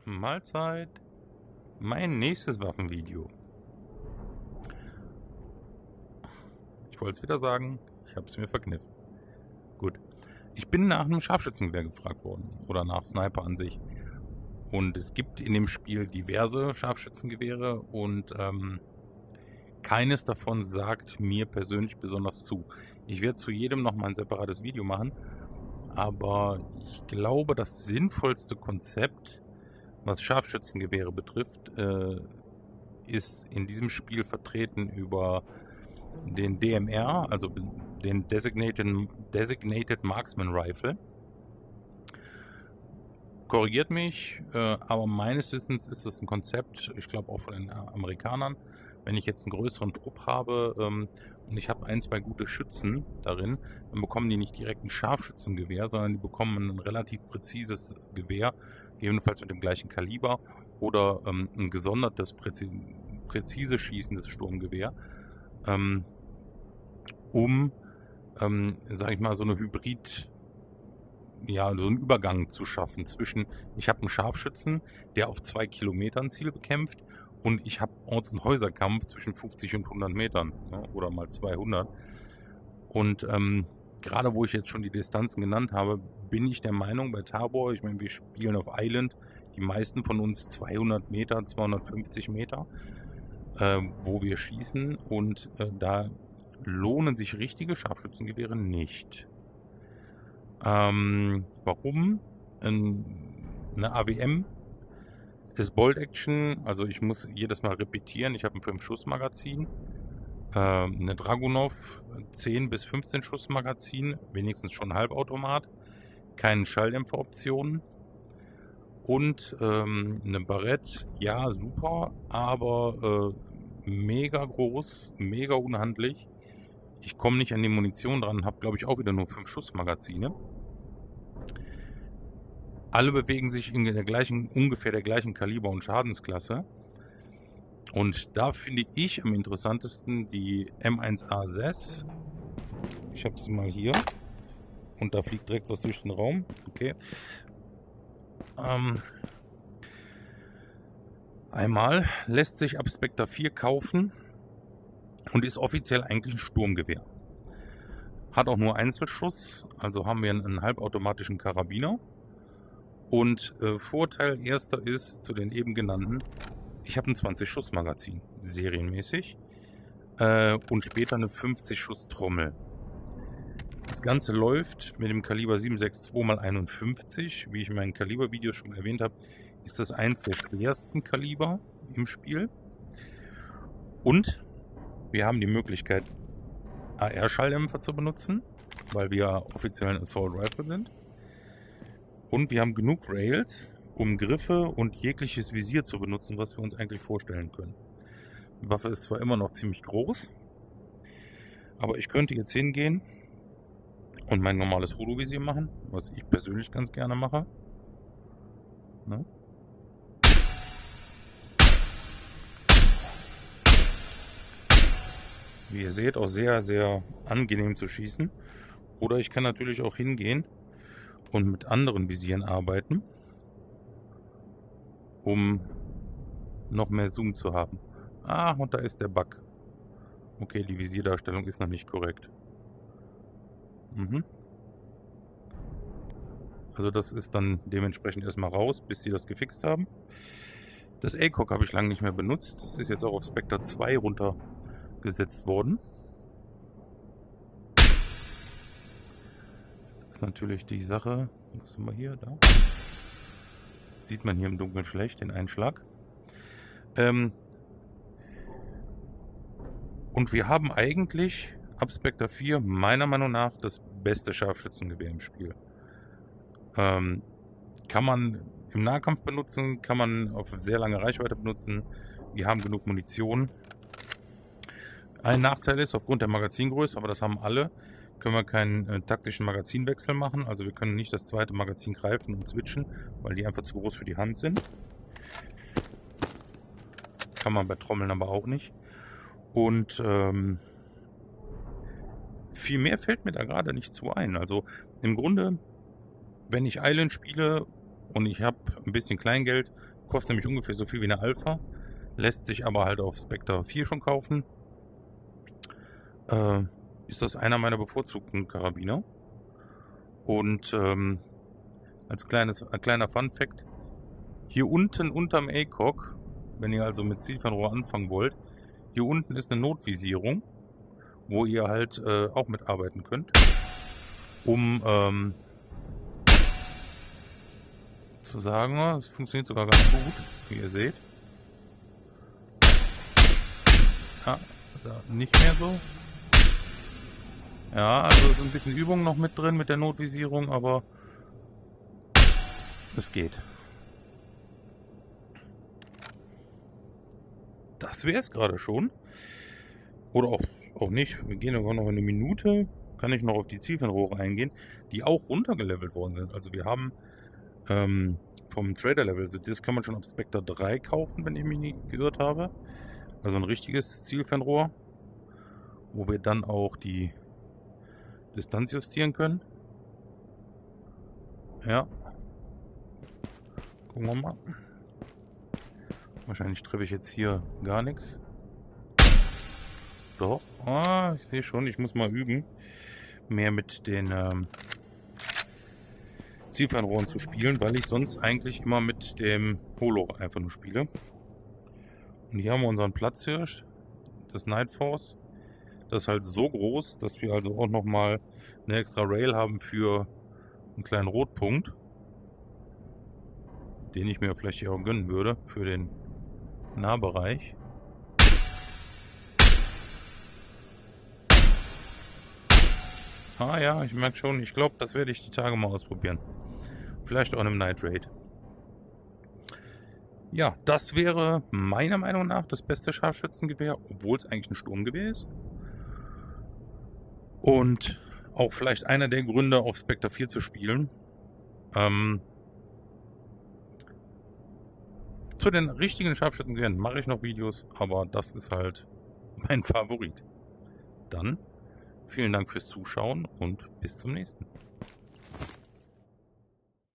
Mahlzeit. Mein nächstes Waffenvideo. Ich wollte es wieder sagen, ich habe es mir verkniffen. Gut. Ich bin nach einem Scharfschützengewehr gefragt worden. Oder nach Sniper an sich. Und es gibt in dem Spiel diverse Scharfschützengewehre und keines davon sagt mir persönlich besonders zu. Ich werde zu jedem nochmal ein separates Video machen. Aber ich glaube, das sinnvollste Konzept, was Scharfschützengewehre betrifft, ist in diesem Spiel vertreten über den DMR, also den Designated Marksman Rifle. Korrigiert mich, aber meines Wissens ist das ein Konzept, ich glaube auch von den Amerikanern. Wenn ich jetzt einen größeren Trupp habe und ich habe 1, 2 gute Schützen darin, dann bekommen die nicht direkt ein Scharfschützengewehr, sondern die bekommen ein relativ präzises Gewehr, ebenfalls mit dem gleichen Kaliber oder ein gesondertes, präzise schießendes Sturmgewehr, sag ich mal, so eine Hybrid, ja, so einen Übergang zu schaffen zwischen, ich habe einen Scharfschützen, der auf 2 Kilometern Ziel bekämpft, und ich habe Orts- und Häuserkampf zwischen 50 und 100 Metern, ja, oder mal 200. Und gerade wo ich jetzt schon die Distanzen genannt habe, bin ich der Meinung, bei Tabor, ich meine, wir spielen auf Island, die meisten von uns 200 Meter, 250 Meter, wo wir schießen, und da lohnen sich richtige Scharfschützengewehre nicht. Warum? Eine AWM ist Bolt Action, also ich muss jedes Mal repetieren. Ich habe ein 5-Schuss-Magazin. Eine Dragunov 10 bis 15 Schuss Magazin, wenigstens schon Halbautomat, keine Schalldämpferoptionen, und eine Barrett, ja super, aber mega groß, mega unhandlich. Ich komme nicht an die Munition dran, habe glaube ich auch wieder nur 5-Schuss-Magazine. Alle bewegen sich in ungefähr der gleichen Kaliber- und Schadensklasse. Und da finde ich am interessantesten die M1A6. Ich habe sie mal hier. Und da fliegt direkt was durch den Raum. Okay. Einmal lässt sich ab Spectre 4 kaufen und ist offiziell eigentlich ein Sturmgewehr. Hat auch nur Einzelschuss, also haben wir einen halbautomatischen Karabiner. Und Vorteil erster ist zu den eben genannten, ich habe ein 20-Schuss-Magazin, serienmäßig, und später eine 50-Schuss-Trommel. Das Ganze läuft mit dem Kaliber 7,62 x 51. Wie ich in meinen Kalibervideos schon erwähnt habe, ist das eins der schwersten Kaliber im Spiel. Und wir haben die Möglichkeit, AR-Schalldämpfer zu benutzen, weil wir offiziell ein Assault Rifle sind. Und wir haben genug Rails, um Griffe und jegliches Visier zu benutzen, was wir uns eigentlich vorstellen können. Die Waffe ist zwar immer noch ziemlich groß, aber ich könnte jetzt hingehen und mein normales Holo-Visier machen, was ich persönlich ganz gerne mache. Ne? Wie ihr seht, auch sehr, sehr angenehm zu schießen. Oder ich kann natürlich auch hingehen und mit anderen Visieren arbeiten, um noch mehr Zoom zu haben. Ah, und da ist der Bug. Okay, die Visierdarstellung ist noch nicht korrekt. Also das ist dann dementsprechend erstmal raus, bis sie das gefixt haben. Das ACOG habe ich lange nicht mehr benutzt. Das ist jetzt auch auf Spectre 2 runtergesetzt worden. Das ist natürlich die Sache. Was haben wir hier? Da sieht man hier im Dunkeln schlecht den Einschlag. Und wir haben eigentlich ab Spectre 4 meiner Meinung nach das beste Scharfschützengewehr im Spiel. Kann man im Nahkampf benutzen, kann man auf sehr lange Reichweite benutzen. Wir haben genug Munition. Ein Nachteil ist, aufgrund der Magazingröße, aber das haben alle, können wir keinen taktischen Magazinwechsel machen. Also wir können nicht das zweite Magazin greifen und switchen, weil die einfach zu groß für die Hand sind. Kann man bei Trommeln aber auch nicht. Und viel mehr fällt mir da gerade nicht zu ein. Also im Grunde, wenn ich Island spiele und ich habe ein bisschen Kleingeld, Kostet nämlich ungefähr so viel wie eine Alpha. Lässt sich aber halt auf Spectre 4 schon kaufen. Ist das einer meiner bevorzugten Karabiner. Und als kleiner Fun-Fact, hier unten unterm ACOG, wenn ihr also mit Zielfernrohr anfangen wollt, hier unten ist eine Notvisierung, wo ihr halt auch mitarbeiten könnt, um zu sagen, es funktioniert sogar ganz gut, wie ihr seht. Ja, nicht mehr so. Ja, also ist ein bisschen Übung noch mit drin mit der Notvisierung, aber es geht. Das wäre es gerade schon. Oder auch nicht. Wir gehen aber noch eine Minute. Kann ich noch auf die Zielfernrohre eingehen, die auch runtergelevelt worden sind. Also wir haben vom Trader-Level, also das kann man schon ab Spectre 3 kaufen, wenn ich mich nicht geirrt habe. Also ein richtiges Zielfernrohr, wo wir dann auch die Distanz justieren können. Ja. Gucken wir mal. Wahrscheinlich treffe ich jetzt hier gar nichts. Doch. Ah, ich sehe schon, ich muss mal üben, mehr mit den Zielfernrohren zu spielen, weil ich sonst eigentlich immer mit dem Holo einfach nur spiele. Und hier haben wir unseren Platzhirsch, das Night Force. Das ist halt so groß, dass wir also auch nochmal eine extra Rail haben für einen kleinen Rotpunkt, den ich mir vielleicht hier auch gönnen würde für den Nahbereich. Ah ja, ich merke schon, ich glaube, das werde ich die Tage mal ausprobieren. Vielleicht auch in einem Night Raid. Ja, das wäre meiner Meinung nach das beste Scharfschützengewehr, obwohl es eigentlich ein Sturmgewehr ist. Und auch vielleicht einer der Gründe, auf Spectre 4 zu spielen. Zu den richtigen Scharfschützengewehren mache ich noch Videos, aber das ist halt mein Favorit. Dann vielen Dank fürs Zuschauen und bis zum nächsten.